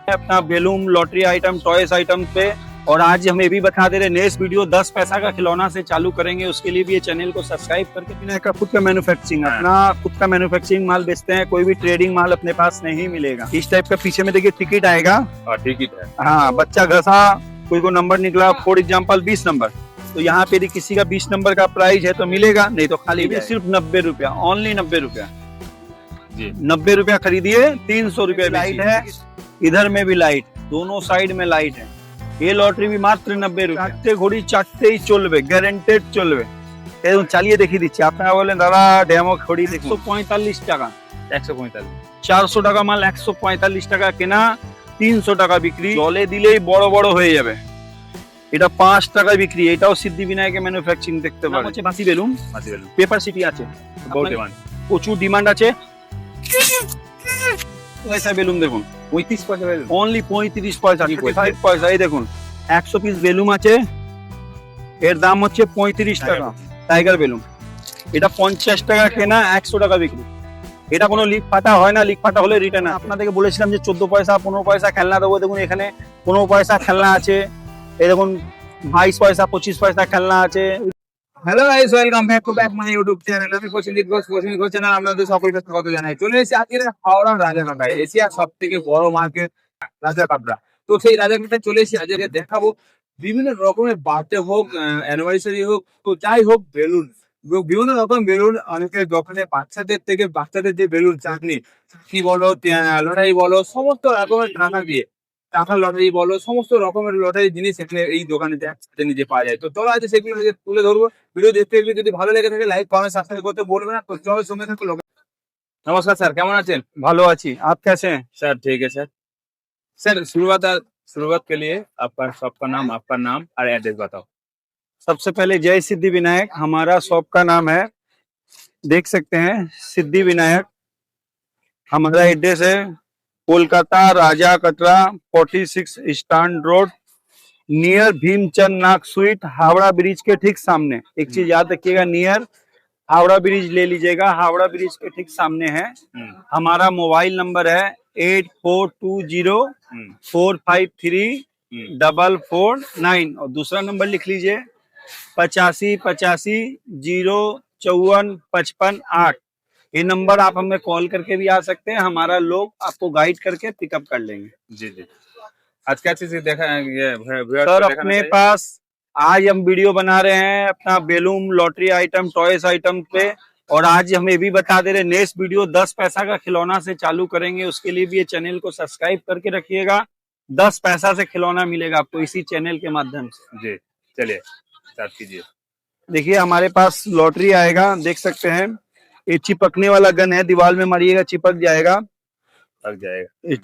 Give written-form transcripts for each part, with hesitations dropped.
अपना balloon lottery item toys item पे। और आज हम ये भी बता दे रहे नेक्स्ट वीडियो 10 पैसा का खिलौना से चालू करेंगे, उसके लिए भी ये चैनल को सब्सक्राइब करके बिना का खुद का मैन्युफैक्चरिंग अपना खुद का मैन्युफैक्चरिंग माल बेचते हैं, कोई भी ट्रेडिंग माल अपने पास नहीं मिलेगा। इस टाइप का पीछे में देखिए टिकट आएगा। टिकट है। हाँ, बच्चा घसा कोई को नंबर निकला फॉर एग्जाम्पल 20 नंबर, तो यहाँ पे यदि किसी का 20 नंबर का प्राइस है तो मिलेगा, नहीं तो खाली सिर्फ 90 रुपया, ओनली 90 रुपया। 90 रुपया खरीदिए, 300 रुपया लाइट है, इधर में भी लाइट, दोनों साइड में लाइट है। ये लॉटरी भी मात्र 90 रुपया। चारटे घोड़ी चारटे ही चलबे, গ্যারান্টেড চলবে। এই চালিয়ে দেখিয়ে দিচ্ছি, আপনারা বলেন দাদা ডেমো ঘড়ি দেখুন। 145 টাকা, 145, 400 টাকা মাল 145 টাকা কেনা, 300 টাকা বিক্রি। জলে দিলেই বড় বড় হয়ে যাবে। এটা 5 টাকায় বিক্রি। এটাও সিদ্ধিবিনায়কের ম্যানুফ্যাকচারিং দেখতে পারেন। হচ্ছে বাসি বেলুন, পেপার সিটি আছে, বহুত ডিমান্ড, প্রচুর ডিমান্ড আছে। ऐसा বেলুন দেখুন 35 পয়সা বেলুন, অনলি 35 পয়সা, 35 পয়সা। এই দেখুন 100 পিস বেলুন আছে, এর দাম হচ্ছে 35 টাকা। টাইগার বেলুন এটা 50 টাকা কেনা, 100 টাকা বিক্রি। এটা কোনো লিক ফাটা হয় না, লিক ফাটা হলে রিটার্ন। আপনাদেরকে বলেছিলাম যে 14 পয়সা 15 পয়সা খেলনা দেবো, দেখুন এখানে 15 পয়সা খেলনা আছে, এই দেখুন 22 পয়সা 25 পয়সা খেলনা আছে। Hello guys, welcome back to back my YouTube channel. আমি প্রসেনজিৎ ঘোষ, প্রসেনজিৎ ঘোষ চ্যানেল আপনাদের সকলকে স্বাগত জানাই। চলে এসেছি আজকে হাওড়া রাজাকাটা, এশিয়ার সবথেকে বড় মার্কেট রাজাকাটা। তো সেই রাজাকাটায় চলে এসেছি, আজকে দেখাবো বিভিন্ন রকমের বার্থডে হোক, অ্যানিভার্সারি হোক, তো যাই হোক বেলুন, বিভিন্ন রকম বেলুন। অনেকের দোকানে বাচ্চাদের থেকে বাচ্চাদের যে বেলুন চাটনি কি বলো, লটারি বলো, সমস্ত রকমের টাকার লটারি বলো, সমস্ত রকমের লটারি জিনিস এখানে এই দোকানে একসাথে নিজে পাওয়া যায়। তো চলো আছে সেগুলো তুলে ধরবো। ভিডিও দেখতে গেলে যদি ভালো লেগে থাকে লাইক কমেন্ট সাবস্ক্রাইব করতে বলবে না। তো চলো সঙ্গে থাকো। নমস্কার স্যার, কেমন আছেন? ভালো আছি, आप कैसे हैं? सर ठीक है सर। सर शुरुआत के लिए आपका शॉप का नाम, आपका नाम और एड्रेस बताओ। सबसे पहले जय सिद्धि विनायक, हमारा शॉप का नाम है, देख सकते हैं सिद्धि विनायक। हमारा एड्रेस है Kolkata Raja Katra 46 Stand Road, near Bhimchand Nag sweet, Howrah Bridge के ठीक सामने। एक चीज याद रखिएगा, नियर हावड़ा ब्रिज ले लीजिएगा, हावड़ा ब्रिज के ठीक सामने है। हमारा मोबाइल नंबर है 8420453449 और दूसरा नंबर लिख लीजिए 8585 0545558। ये नंबर आप हमें कॉल करके भी आ सकते हैं, हमारा लोग आपको गाइड करके पिकअप कर लेंगे। जी जी। आज क्या चीज देखा ये सर अपने पास आज हम वीडियो बना रहे हैं अपना balloon lottery item toys item पे। और आज हम ये भी बता दे रहे नेक्स्ट वीडियो 10 पैसा का खिलौना से चालू करेंगे, उसके लिए भी ये चैनल को सब्सक्राइब करके रखिएगा। 10 पैसा से खिलौना मिलेगा आपको इसी चैनल के माध्यम से। जी चलिए स्टार्ट कीजिए। देखिए हमारे पास लॉटरी आएगा, देख सकते हैं ये चिपकने वाला गन है, दीवार में मारिएगा चिपक जाएगा,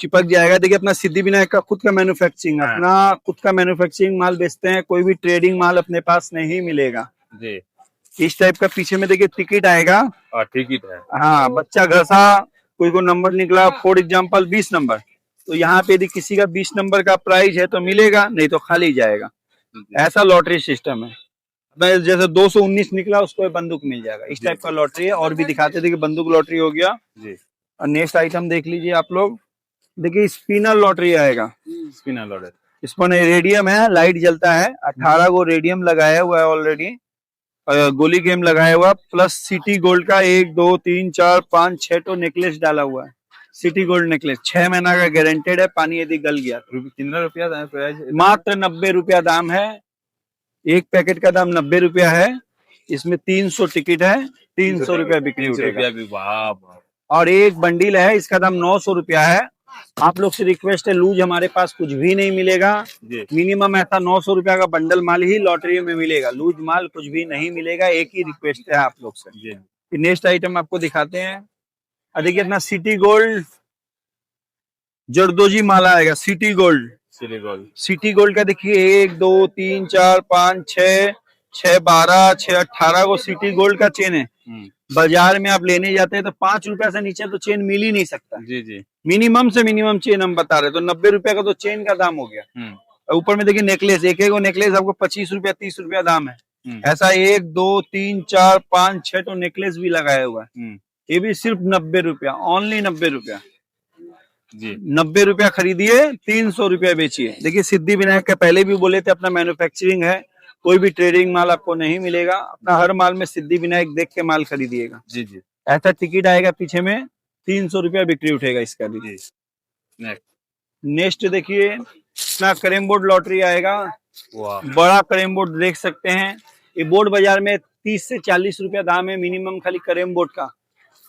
चिपक जाएगा। देखिए अपना सिद्धिविनायक का खुद का मैन्युफैक्चरिंग, अपना खुद का मैन्युफैक्चरिंग माल बेचते हैं, कोई भी ट्रेडिंग माल अपने पास नहीं मिलेगा। जी इस टाइप का पीछे में देखिए टिकट आएगा। टिकट है। हाँ, बच्चा घसा कोई को नंबर निकला फॉर एग्जाम्पल 20 नंबर, तो यहाँ पे यदि किसी का 20 नंबर का प्राइस है तो मिलेगा, नहीं तो खाली जाएगा। ऐसा लॉटरी सिस्टम है। जैसे 219 निकला उसको बंदूक मिल जाएगा, इस टाइप का लॉटरी है। और भी दिखाते थे कि बंदूक लॉटरी हो गया जी। और नेक्स्ट आइटम देख लीजिए आप लोग, देखिए स्पिनर लॉटरी आएगा। स्पिनर लॉटरी, इसमें रेडियम है, लाइट जलता है, 18 को रेडियम लगाया हुआ है ऑलरेडी, गोली गेम लगाया हुआ, प्लस सिटी गोल्ड का 1 2 3 4 5 6 तो नेकलेस डाला हुआ है। सिटी गोल्ड नेकलेस 6 महीना का गारंटेड है, पानी यदि गल गया। कितना रुपया मात्र 90 रुपया दाम है, एक पैकेट का दाम 90 रुपया है। इसमें 300 टिकट है, 300 रुपया बिक्री उठेगा। और एक बंडल है, इसका दाम 900 रुपया है। आप लोग से रिक्वेस्ट है, लूज हमारे पास कुछ भी नहीं मिलेगा, मिनिमम ऐसा 900 रुपया का बंडल माल ही लॉटरी में मिलेगा, लूज माल कुछ भी नहीं मिलेगा। एक ही रिक्वेस्ट है आप लोग से। नेक्स्ट आइटम आपको दिखाते हैं। देखिए अपना सिटी गोल्ड जरदोजी माला आएगा, सिटी गोल्ड का देखिए 1 2 3 4 5 6 6 12 6 18 को सिटी गोल्ड का चेन है। बाजार में आप लेने जाते हैं तो 5 रुपया से नीचे तो चेन मिल ही नहीं सकता। जी मिनिमम से मिनिमम चेन हम बता रहे, तो 90 रुपया का तो चेन का दाम हो गया। ऊपर में देखिए नेकलेस, एक नेकलेस आपको 25 रुपया 30 रुपया दाम है। ऐसा 1 2 3 4 5 6 तो नेकलेस भी लगाया हुआ है, ये भी सिर्फ 90 रुपया, ओनली 90 रुपया। जी 90 रुपया खरीदिए, 300 रुपया बेचिए। देखिए सिद्धि विनायक के पहले भी बोले थे अपना मैन्युफैक्चरिंग है, कोई भी ट्रेडिंग माल आपको नहीं मिलेगा। अपना हर माल में सिद्धि विनायक देख के माल खरीदिएगा। जी जी ऐसा टिकट आएगा पीछे में, 300 रुपया बिक्री उठेगा इसका भी। जी नेक्स्ट नेक्स्ट देखिए अपना कैरम बोर्ड लॉटरी आएगा। वाह बड़ा कैरम बोर्ड देख सकते हैं। ये बोर्ड बाजार में 30 से 40 रुपया दाम है मिनिमम खाली कैरम बोर्ड का।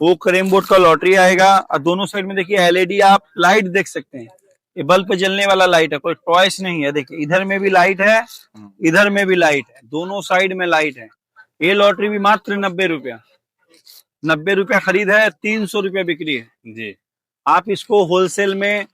वो कैरम बोर्ड का लॉटरी आएगा। और दोनों साइड में देखिए एलईडी आप लाइट देख सकते हैं। ये बल्ब पे जलने वाला लाइट है, कोई टॉयस नहीं है। देखिए इधर में भी लाइट है, इधर में भी लाइट है, दोनों साइड में लाइट है। ये लॉटरी भी मात्र 90 रुपया। 90 रुपया खरीद है, 300 रुपया बिक्री है। जी आप इसको होलसेल में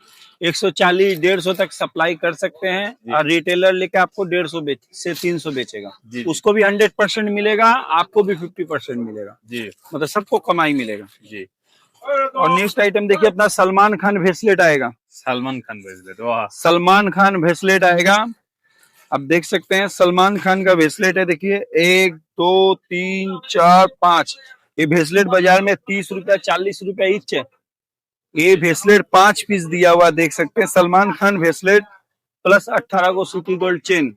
140-150 तक सप्लाई कर सकते हैं और रिटेलर लेके आपको 150 से 300 बेचेगा। जी उसको भी 100% मिलेगा, आपको भी 50% मिलेगा। जी मतलब सबको कमाई मिलेगा। जी और नेक्स्ट आइटम देखिए अपना सलमान खान ब्रेसलेट आएगा। सलमान खान ब्रेसलेट वाह सलमान खान ब्रेसलेट आएगा। आप देख सकते हैं सलमान खान का ब्रेसलेट है। देखिए 1 2 3 4 5 ये ब्रेसलेट बाजार में 30 रुपया 40 रुपया ईच है। ये ब्रेसलेट 5 पीस दिया हुआ देख सकते हैं। सलमान खान ब्रेसलेट प्लस 18 को सिटी गोल्ड चेन।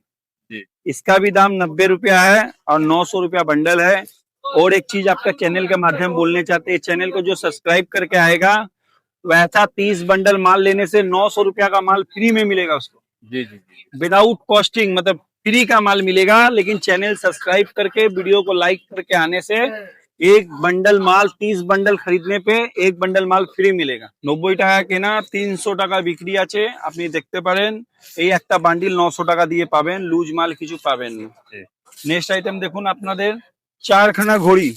जी इसका भी दाम 90 रुपया है और 900 रुपया बंडल है। और एक चीज आपका चैनल के माध्यम बोलने चाहते हैं, चैनल को जो सब्सक्राइब करके आएगा वैसा 30 बंडल माल लेने से 900 रुपया का माल फ्री में मिलेगा उसको, जी जी जी विदाउट कॉस्टिंग। मतलब फ्री का माल मिलेगा। लेकिन चैनल सब्सक्राइब करके वीडियो को लाइक करके आने से एक बंडल माल 30 बंडल खरीदने पे एक बंडल माल फ्री मिलेगा। 90 টাকা কেনা 300 টাকা বিক্রি আছে। আপনি দেখতে পারেন এই একটা বান্ডিল 900 টাকা দিয়ে পাবেন, লুজ মাল কিছু পাবেন না। जी নেক্সট আইটেম দেখুন আপনাদের চারখানা ঘড়ি।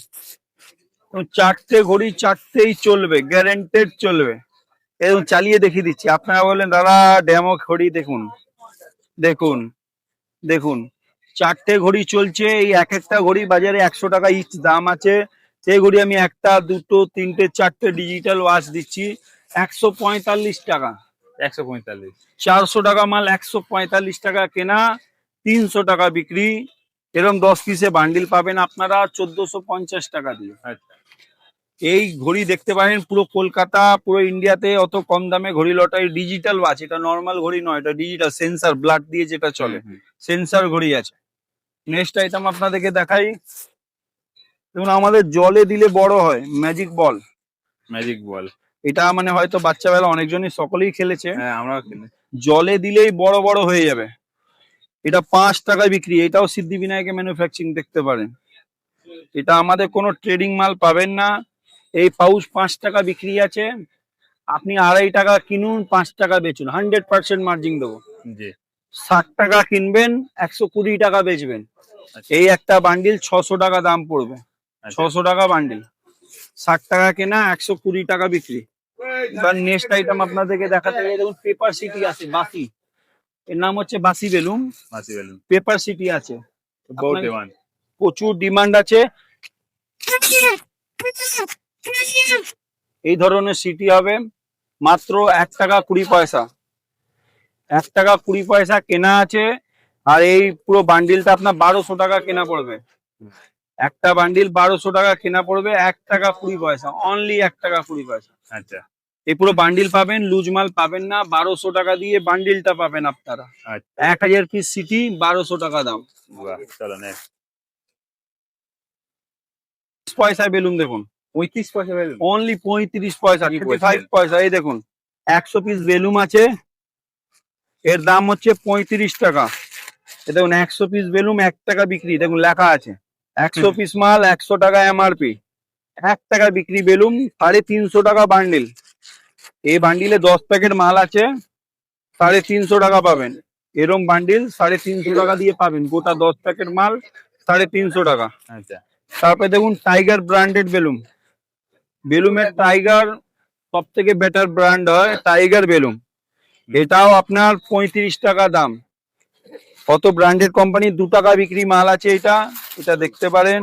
তো চারটে ঘড়ি চারটেই চলবে, গ্যারান্টেড চলবে। এরকম চালিয়ে দেখিয়ে দিচ্ছি। আপনারা বলেন দাদা ডেমো ঘড়ি দেখুন, দেখুন দেখুন চারটে ঘড়ি চলছে। এই এক একটা ঘড়ি বাজারে 100 টাকা ইচ দাম আছে। সেই ঘড়ি আমি একটা দুটো তিনটে চারটে ডিজিটাল ওয়াচ দিচ্ছি 145 টাকা। 145 400 টাকা মাল 145 টাকা কেনা, 300 টাকা বিক্রি। এরকম 10 পিসে বান্ডিল পাবেন আপনারা 1450 টাকা দিয়ে। अच्छा এই ঘড়ি দেখতে পারেন পুরো কলকাতা পুরো ইন্ডিয়াতে অত কম দামে ঘড়ি লটারি ডিজিটাল ওয়াচ। এটা নর্মাল ঘড়ি নয়, এটা ডিজিটাল সেন্সর ব্লাড দিয়ে যেটা চলে সেন্সর ঘড়ি আছে। নেক্সট আইটেম আপনাদেরকে দেখাই। দেখুন আমাদের জলে দিলে বড় হয় ম্যাজিক বল। मैजिक बॉल এটা মানে হয়তো বাচ্চাবেলা অনেকজনই সকলেই খেলেছে। হ্যাঁ আমরা কিনে জলে দিলেই বড় বড় হয়ে যাবে। এটা 5 টাকায় বিক্রি। এটাও সিদ্ধি বিনায়কের ম্যানুফ্যাকচারিং দেখতে পারেন। এটা আমাদের কোনো ট্রেডিং মাল পাবেন না। এই পাউচ 5 টাকা বিক্রি আছে। আপনি 2.5 টাকা কিনুন, 5 টাকা বেচুন, 100% মার্জিন দেবো। जी 60 টাকা কিনবেন, 120 টাকা বেচবেন। এই একটা বান্ডিল 600 টাকা দাম পড়বে। अच्छा 600 টাকা বান্ডিল, 60 টাকা কেনা, 120 টাকা বিক্রি। এবার নেক্সট আইটেম আপনাদেরকে দেখাতে গেলে দেখুন পেপার সিটি আছে বাসি। এর নাম হচ্ছে বাসি বেলুন। मासी बैलून পেপার সিটি আছে, बहुत আপনার- डिमांड প্রচুর ডিমান্ড আছে। এই ধরনের সিটি হবে মাত্র 1 টাকা 20 পয়সা। 1 টাকা 20 পয়সা কেনা আছে। আর এই পুরো বান্ডিলটা আপনার 1200 টাকা কেনা পড়বে। একটা বান্ডিল 1200 টাকা কেনা পড়বে, 1 টাকা 20 পয়সা, অনলি 1 টাকা 20 পয়সা। अच्छा এই পুরো বান্ডিল পাবেন, লুজ মাল পাবেন না। 1200 টাকা দিয়ে বান্ডিলটা পাবেন আপনারা। अच्छा 1000 পিস সিটি 1200 টাকা দাম। वाह चलो नेक्स्ट 30 পয়সায় বেলুন দেখুন, 35 পয়সা बैलून অনলি 35 পয়সা, কি 35 বলছেন? পয়সা। এই দেখুন 100 পিস বেলুন আছে, এর দাম হচ্ছে 35 টাকা। এ দেখুন 100 পিস বেলুন 1 টাকা বিক্রি। দেখুন লেখা আছে 100 পিস মাল 100 টাকা এমআরপি। 1 টাকা বিক্রি বেলুন, 350 টাকা বান্ডিল। এই বান্ডিলে 10 প্যাকেট মাল আছে, 350 টাকা পাবেন। এরম বান্ডিল 350 টাকা দিয়ে পাবেন। গোটা 10 প্যাকেট মাল 350 টাকা। अच्छा তারপরে দেখুন টাইগার ব্র্যান্ডেড বেলুন। বেলুনের টাইগার সব থেকে বেটার ব্র্যান্ড হয় টাইগার বেলুন। এটাও আপনার 35 টাকা দাম। কত ব্র্যান্ডেড কোম্পানি 2 টাকা বিক্রি মাল আছে। এটা এটা দেখতে পারেন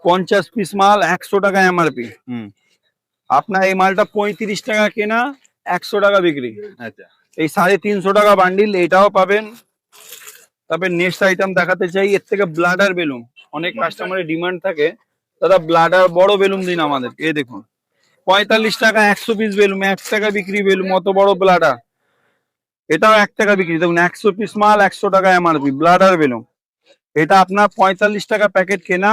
50 পিস মাল 100 টাকা এমআরপি। আপনার এই মালটা 35 টাকা কেনা, 100 টাকা বিক্রি। अच्छा এই 350 টাকা বান্ডিল এটাও পাবেন। তারপরে নেক্সট আইটেম দেখাতে চাই, এর থেকে ব্লাডার বেলুন। অনেক কাস্টমারের ডিমান্ড থাকে দাদা ব্লাডার বড় বেলুন দিন আমাদের। এই দেখুন 45 টাকা 100 পিস বেলুন, 1 টাকা বিক্রি বেলুন, অত বড় ব্লাডার, এটাও 1 টাকা বিক্রি। দেখুন 100 পিস মাল 100 টাকা এমআরপি, ব্লাডার বেলুন। এটা আপনার 45 টাকা প্যাকেট কেনা,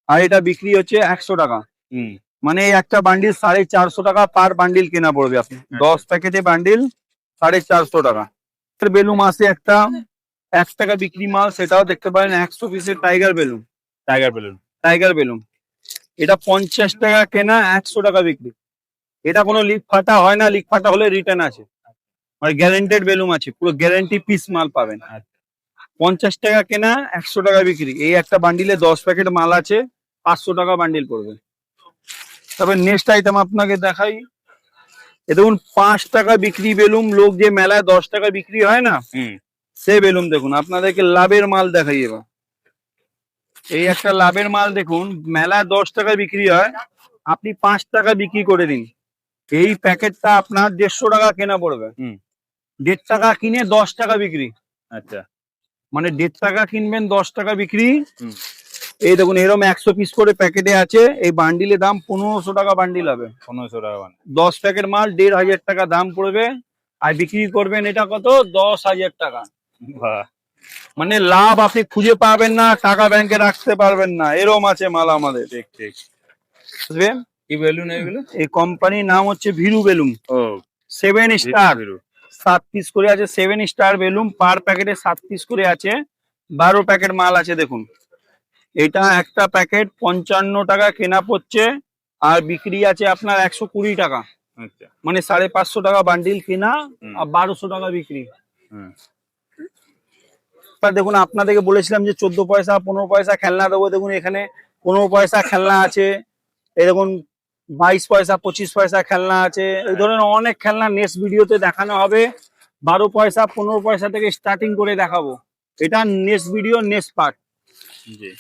আর এটা বিক্রি হচ্ছে 100 টাকা। হুম। মানে এই একটা বান্ডিল 450 টাকা পার বান্ডিল কেনা পড়বে আপনি, 10 প্যাকেটে বান্ডিল 450 টাকা। বেলুন আছে একটা 1 টাকা বিক্রি মাল, সেটাও দেখতে পারেন 100 পিসের tiger balloon. Tiger balloon. Tiger balloon এটা 50 টাকা কেনা, 100 টাকা বিক্রি। এটা কোনো লিক ফাটা হয় না, লিক ফাটা হলে রিটার্ন আছে, মানে গ্যারান্টেড বেলুন আছে, পুরো গ্যারান্টি পিস মাল পাবেন। 50 টাকা কেনা, 100 টাকা বিক্রি। এই একটা বান্ডিলে 10 প্যাকেট মাল আছে, 500 টাকা বান্ডিল পড়বে। তবে নেক্সট আইটেম আপনাকে দেখাই, এ দেখুন 5 টাকা বিক্রি বেলুন, লোক যে মেলায় 10 টাকা বিক্রি হয় না, হুম। সে বেলুন দেখুন। আপনাদেরকে লাভের মাল দেখাই এবার। এই একটা লাভের মাল দেখুন, মেলায় 10 টাকা বিক্রি হয়, আপনি 5 টাকা বিক্রি করে দিন। এই প্যাকেটটা আপনার 150 টাকা কেনা পড়বে। হুম। 1.5 টাকা কিনে 10 টাকা বিক্রি, আচ্ছা। মানে 1.5 টাকা কিনবেন 10 টাকা বিক্রি। হুম। এই দেখুন এরকম 100 পিস করে প্যাকেটে আছে, এই বান্ডিলের দাম 1500 টাকা বান্ডিল হবে। 1500 টাকা মানে। 10 প্যাকেট মাল 1500 টাকা দাম পড়বে, আর বিক্রি করবেন এটা কত, 10,000 টাকা। বাহ। মানে লাভ আপনি খুঁজে পাবেন না, টাকা ব্যাংকে রাখতে পারবেন না, এরম আছে মাল আমাদের। ঠিক ঠিক। বুঝলেন? কি বেলুন এগুলো? এই কোম্পানির নাম হচ্ছে ভিরু বেলুন, ও 7 স্টার। বেলুন। 7 পিস করে আছে, 7 স্টার বেলুন, পার প্যাকেটে 7 পিস করে আছে, 12 প্যাকেট মাল আছে। দেখুন এটা একটা প্যাকেট 55 টাকা কেনা পড়ছে, আর বিক্রি আছে আপনার 120 টাকা, আচ্ছা। মানে 550 টাকা বান্ডিল কেনা, হুম। আর 1200 টাকা বিক্রি। হুম। এবার দেখুন আপনাদেরকে বলেছিলাম যে 14 পয়সা 15 পয়সা খেলনা দেবো, দেখুন এখানে 15 পয়সা খেলনা আছে, এরকম 22 পয়সা 25 পয়সা খেলনা আছে। এই ধরনের অনেক খেলনা নেক্সট ভিডিওতে দেখানো হবে। 12 পয়সা 15 পয়সা থেকে স্টার্টিং করে দেখাবো, এটা নেক্সট ভিডিও নেক্সট পার্ট। জি।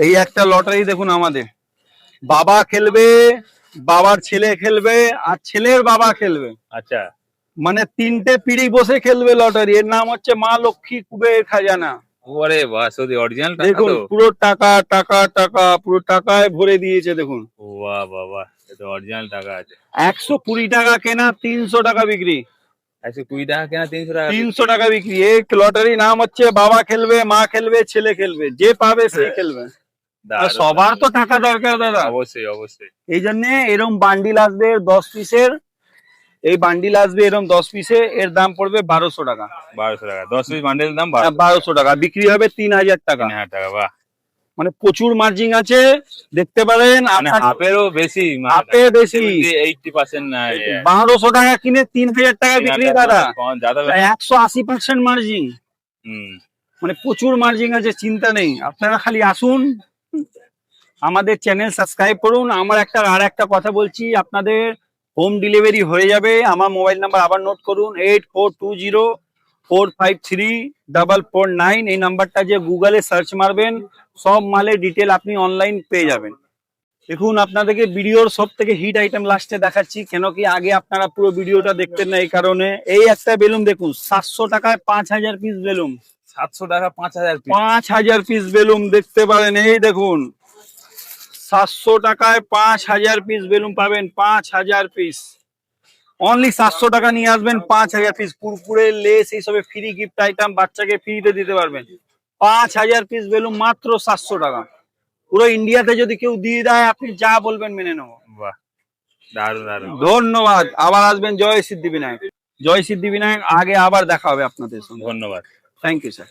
এই একটা লটারি দেখুন আমাদের, বাবা খেলবে, বাবার ছেলে খেলবে, আর ছেলের বাবা খেলবে, আচ্ছা। মানে 3টে পিড়ি বসে খেলবে লটারি। এর নাম হচ্ছে মা লক্ষ্মী কুবের খাজানা। ওরে বাহ, সত্যি অরিজিনাল টাকা দেখুন তো। পুরো টাকা টাকা টাকা, পুরো টাকায় ভরে দিয়েছে। দেখুন বাহ বাবা, এটা অরিজিনাল টাকা আছে। 120 টাকা কেনা, 300 টাকা বিক্রি। 120 টাকা কেনা, 300 টাকা। 300 টাকা বিক্রি। এই লটারি নাম হচ্ছে বাবা খেলবে, মা খেলবে, ছেলে খেলবে, যে পাবে সে খেলবে। আর দারুণ। সবার তো টাকা দরকার দাদা, অবশ্যই অবশ্যই। এই জন্য এরম বান্ডিল আসবে 10 পিসের, এই বান্ডিল আসবে এরম 10 পিসে, এর দাম পড়বে 1200 টাকা। 1200 টাকা 10 পিস বান্ডেলের দাম 1200 টাকা, বিক্রি হবে 3000 টাকা। 3000 টাকা। বাহ, মানে প্রচুর মার্জিন আছে, দেখতে পারেন। মানে হাফেরও বেশি, হাফে বেশি। 80% না। 1200 টাকা কিনে 3000 টাকা বিক্রি দাদা, দাদা। 180% মার্জিন। হুম। মানে প্রচুর মার্জিন আছে, চিন্তা নেই। আপনারা খালি আসুন, আমাদের চ্যানেল সাবস্ক্রাইব করুন। আমার আর একটা কথা বলছি, আপনাদের হোম ডেলিভারি হয়ে যাবে। আমার মোবাইল নাম্বার আবার নোট করুন, 8420453449। এই নাম্বারটা যে গুগলে সার্চ মারবেন, সব মালের ডিটেল আপনি অনলাইন পেয়ে যাবেন। দেখুন আপনাদেরকে ভিডিওর সব থেকে হিট আইটেম লাস্টে দেখাচ্ছি, কেন কি আগে আপনারা পুরো ভিডিওটা দেখতেন না, এই কারণে। এই একটা বেলুন দেখুন, 700 টাকায় 5000 পিস বেলুন। 700 টাকা 5000 পিস। 5000 পিস বেলুন দেখতে পারেন, এই দেখুন 700 টাকায় 5000 পিস বেলুন পাবেন, 5000 পিস। অনলি 700 টাকা নিয়ে আসবেন, 5000 পিস। কুরকুরে, লেস, এইসবে ফ্রি গিফট আইটেম বাচ্চাকে ফ্রিতে দিতে পারবেন। 5000 পিস বেলুন মাত্র 700 টাকা। পুরো ইন্ডিয়াতে যদি কেউ দিয়ে দেয়, আপনি যা বলবেন মেনে নেবো। বাহ, দারুণ দারুণ। ধন্যবাদ, আবার আসবেন। জয় সিদ্ধিবিনায়ক, জয় সিদ্ধিবিনায়ক। আগে আবার দেখা হবে আপনাদের সঙ্গে। ধন্যবাদ। Thank you sir.